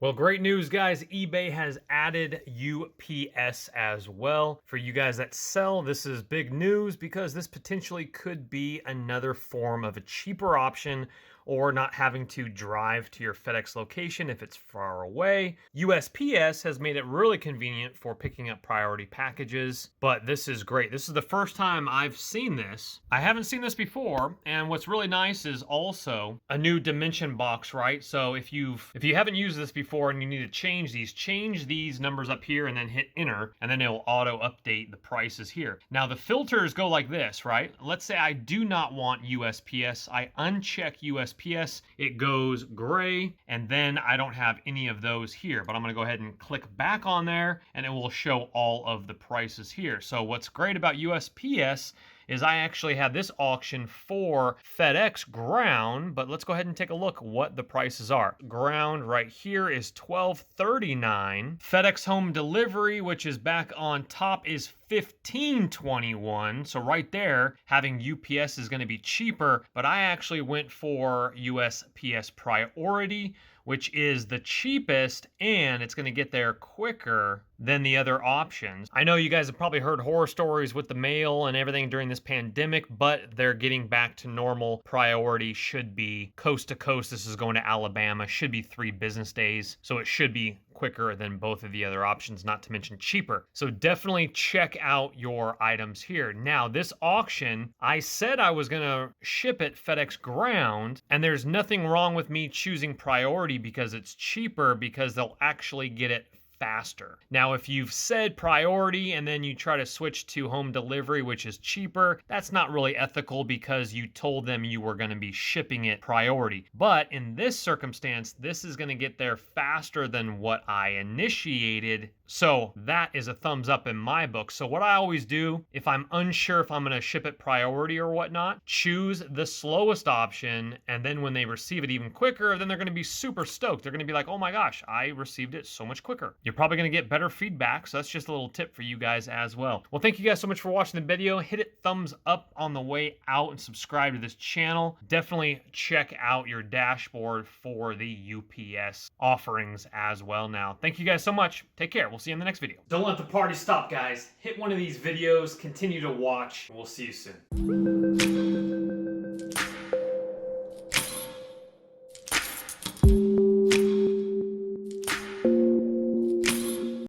Well, great news, guys. eBay has added UPS as well. For you guys that sell, this is big news because this potentially could be another form of a cheaper option or not having to drive to your Fedex location if it's far away. USPS has made it really convenient for picking up priority packages, but this is great. This is the first time I've seen this. I haven't seen this before, and what's really nice is also a new dimension box, right? So if you haven't used this before and you need to change these numbers up here and then hit enter, and then it'll auto update the prices here. Now the filters go like this, right? Let's say I do not want USPS. I uncheck USPS, it goes gray, and then I don't have any of those here, but I'm gonna go ahead and click back on there and it will show all of the prices here. So what's great about USPS is I actually had this auction for FedEx ground, but let's go ahead and take a look what the prices are. Ground right here is $12.39. FedEx home delivery, which is back on top, is $15.21. So right there, having UPS is going to be cheaper, but I actually went for USPS priority, which is the cheapest, and it's going to get there quicker than the other options. I know you guys have probably heard horror stories with the mail and everything during this pandemic, but they're getting back to normal. Priority should be coast to coast. This is going to Alabama, should be 3 business days. So it should be quicker than both of the other options, not to mention cheaper. So definitely check out your items here. Now, this auction, I said I was gonna ship it FedEx ground, and there's nothing wrong with me choosing priority because it's cheaper, because they'll actually get it faster. Now, if you've said priority and then you try to switch to home delivery, which is cheaper, that's not really ethical because you told them you were going to be shipping it priority. But in this circumstance, this is going to get there faster than what I initiated. So that is a thumbs up in my book. So what I always do, if I'm unsure if I'm going to ship it priority or whatnot, choose the slowest option. And then when they receive it even quicker, then they're going to be super stoked. They're going to be like, oh my gosh, I received it so much quicker. You're probably going to get better feedback. So that's just a little tip for you guys as well. Well, thank you guys so much for watching the video. Hit it thumbs up on the way out and subscribe to this channel. Definitely check out your dashboard for the UPS offerings as well now. Thank you guys so much. Take care. We'll see you in the next video. Don't let the party stop, guys. Hit one of these videos, continue to watch, and we'll see you soon.